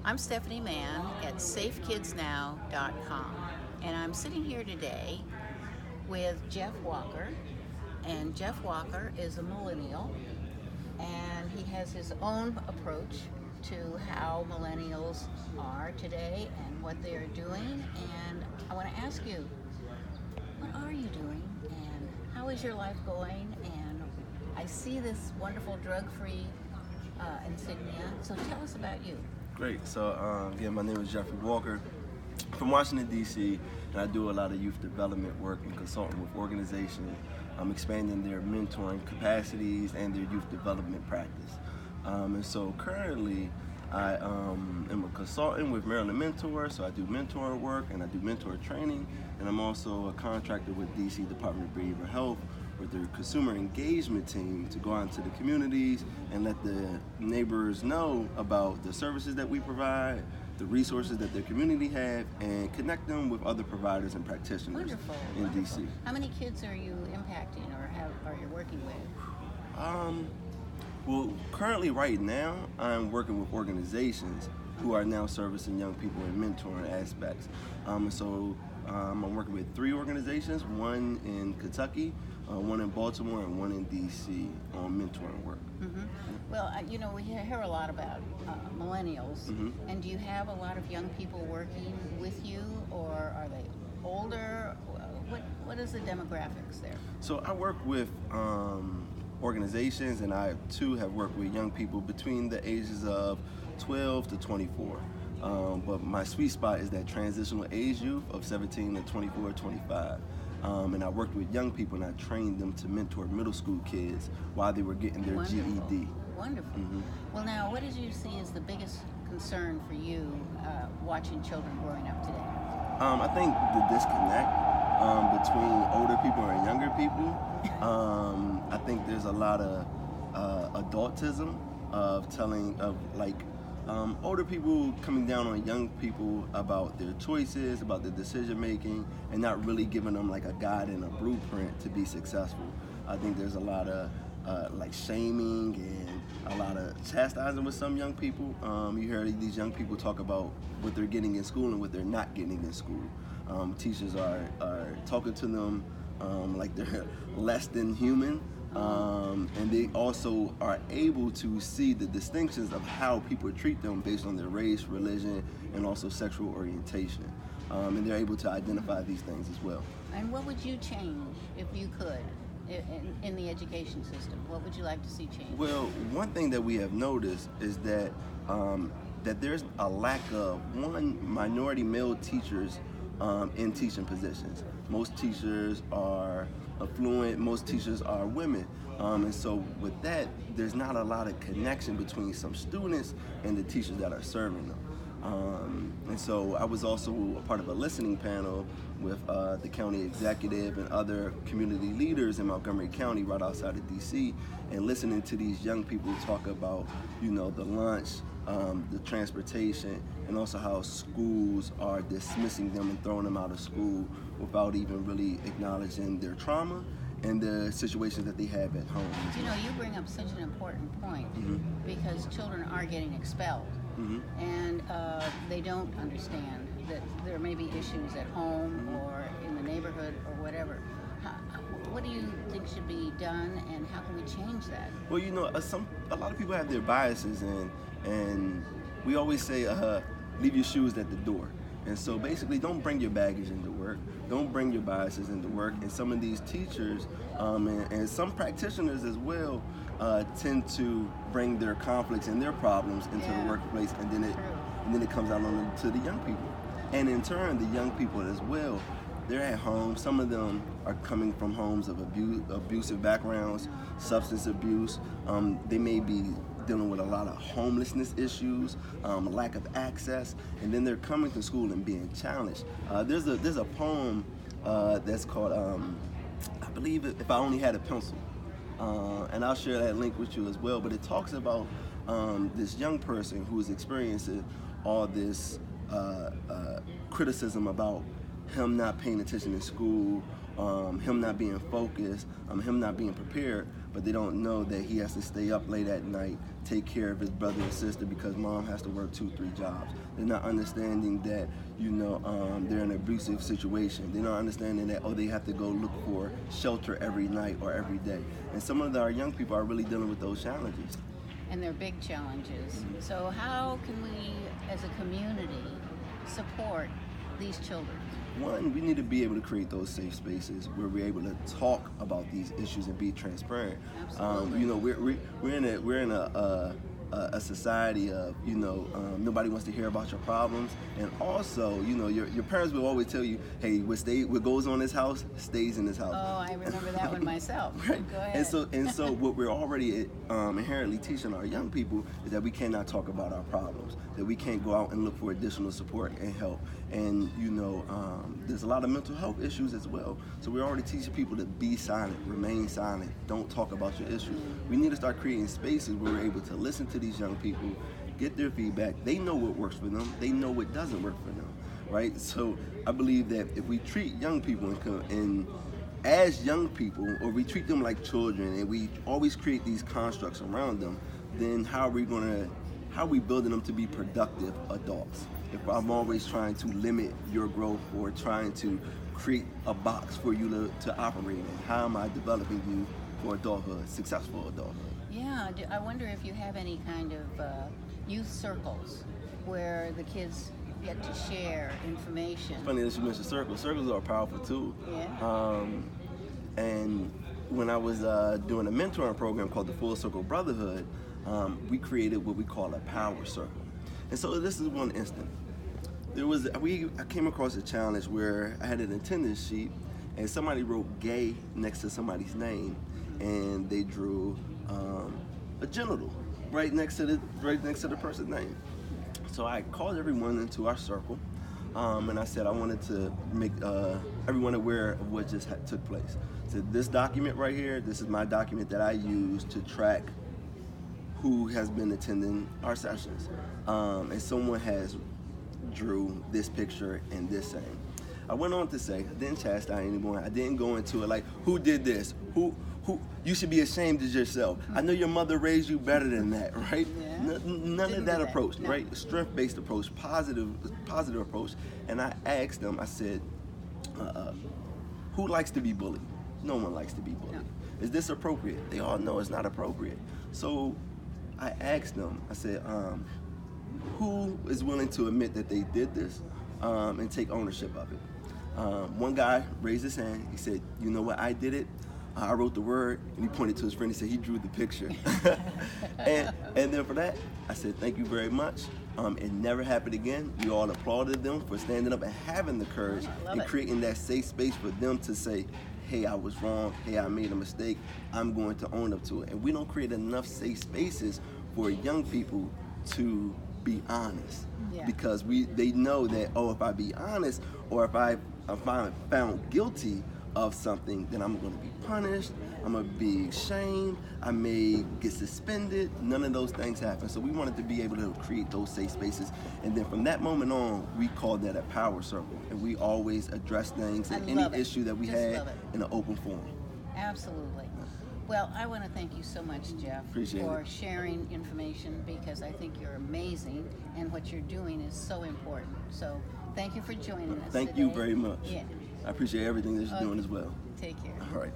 I'm Stephanie Mann at safekidsnow.com, and I'm sitting here today with Jeff Walker. And Jeff Walker is a millennial, and he has his own approach to how millennials are today and what they are doing. And I want to ask you, what are you doing, and how is your life going? And I see this wonderful drug-free insignia, so tell us about you. Great. So, again, my name is Jeffrey Walker from Washington, D.C., and I do a lot of youth development work and consulting with organizations, expanding their mentoring capacities and their youth development practice. And so currently, I am a consultant with Maryland Mentor, so I do mentor work and I do mentor training, and I'm also a contractor with D.C. Department of Behavioral Health with their consumer engagement team to go out into the communities and let the neighbors know about the services that we provide, the resources that their community have, and connect them with other providers and practitioners Wonderful. in Wonderful. DC. How many kids are you impacting or are you working with? Well, currently right now, I'm working with organizations who are now servicing young people in mentoring aspects. I'm working with 3 organizations, one in Kentucky, one in Baltimore, and one in DC on mentoring work. Mm-hmm. Well, we hear a lot about millennials, and do you have a lot of young people working with you, or are they older? What is the demographics there? So I work with organizations, and I too have worked with young people between the ages of 12 to 24. But my sweet spot is that transitional age youth of 17 to 24, 25. And I worked with young people and I trained them to mentor middle school kids while they were getting their Wonderful. GED. Wonderful. Well, now, what did you see as the biggest concern for you watching children growing up today? I think the disconnect between older people and younger people. I think there's a lot of adultism of older people coming down on young people about their choices, about their decision making, and not really giving them like a guide and a blueprint to be successful. I think there's a lot of shaming and a lot of chastising with some young people. You hear these young people talk about what they're getting in school and what they're not getting in school. Teachers are talking to them like they're less than human. And they also are able to see the distinctions of how people treat them based on their race, religion, and also sexual orientation. And they're able to identify these things as well. And what would you change if you could in the education system? What would you like to see change? Well, one thing that we have noticed is that there's a lack of minority male teachers in teaching positions. Most teachers are affluent, most teachers are women. And so with that, there's not a lot of connection between some students and the teachers that are serving them. And so I was also a part of a listening panel with the county executive and other community leaders in Montgomery County right outside of DC, and listening to these young people talk about, the lunch, the transportation, and also how schools are dismissing them and throwing them out of school without even really acknowledging their trauma and the situations that they have at home. You bring up such an important point because children are getting expelled, and they don't understand that there may be issues at home or in the neighborhood or whatever. What do you think should be done, and how can we change that? Well, a lot of people have their biases, and we always say, leave your shoes at the door. And so basically, don't bring your baggage into work. Don't bring your biases into work. And some of these teachers and some practitioners as well tend to bring their conflicts and their problems into the workplace, and then it comes out to the young people. And in turn, the young people as well, they're at home. Some of them are coming from homes of abusive backgrounds, substance abuse. They may be dealing with a lot of homelessness issues, lack of access, and then they're coming to school and being challenged. There's a poem that's called, I believe, If I Only Had a Pencil, and I'll share that link with you as well. But it talks about this young person who is experiencing all this criticism about him not paying attention in school, him not being focused, him not being prepared, but they don't know that he has to stay up late at night, take care of his brother and sister because mom has to work 2-3 jobs. They're not understanding that, they're in an abusive situation. They're not understanding that, they have to go look for shelter every night or every day. And some of our young people are really dealing with those challenges. And they're big challenges. So how can we, as a community, support these children? One, we need to be able to create those safe spaces where we're able to talk about these issues and be transparent. Absolutely. We're in a society of nobody wants to hear about your problems, and also your parents will always tell you, hey, what goes on in this house stays in this house. Oh, I remember that one myself. Right. Go ahead. And so what we're already inherently teaching our young people is that we cannot talk about our problems, that we can't go out and look for additional support and help. And there's a lot of mental health issues as well. So we're already teaching people to be silent, remain silent, don't talk about your issues. We need to start creating spaces where we're able to listen to these young people, get their feedback. They know what works for them. They know what doesn't work for them, right? So I believe that if we treat young people as young people, or we treat them like children, and we always create these constructs around them, then how are we building them to be productive adults? If I'm always trying to limit your growth or trying to create a box for you to operate in, how am I developing you for adulthood, successful adulthood? Yeah, I wonder if you have any kind of youth circles where the kids get to share information. It's funny that you mentioned circles. Circles are a powerful tool. Yeah. And when I was doing a mentoring program called the Full Circle Brotherhood, we created what we call a power circle. And so this is one instant. I came across a challenge where I had an attendance sheet and somebody wrote gay next to somebody's name, and they drew a genital right next to the person's name. So I called everyone into our circle, and I said I wanted to make everyone aware of what just took place. So this document right here, this is my document that I use to track who has been attending our sessions, and someone has drew this picture and this saying. I went on to say, I didn't chastise anyone. I didn't go into it like, who did this? Who? You should be ashamed of yourself. I know your mother raised you better than that, right? Yeah. None of that approach, no. right? Strength-based approach, positive approach. And I asked them, I said, who likes to be bullied? No one likes to be bullied. No. Is this appropriate? They all know it's not appropriate. So I asked them, I said, who is willing to admit that they did this and take ownership of it? One guy raised his hand. He said, you know what, I did it. I wrote the word, and he pointed to his friend. He said he drew the picture. and then for that, I said, thank you very much. It never happened again. We all applauded them for standing up and having the courage and creating that safe space for them to say, hey, I was wrong. Hey, I made a mistake. I'm going to own up to it. And we don't create enough safe spaces for young people to be honest. Yeah. Because they know that, if I be honest, or if I'm found guilty of something, then I'm going to be punished, I'm going to be shamed, I may get suspended. None of those things happen. So we wanted to be able to create those safe spaces. And then from that moment on, we called that a power circle. And we always address things and any issue that we had in an open forum. Absolutely. Well, I want to thank you so much, Jeff, for sharing information, because I think you're amazing and what you're doing is so important. So thank you for joining us Thank today. you very much. Yeah. I appreciate everything that you're doing as well. Take care. All right.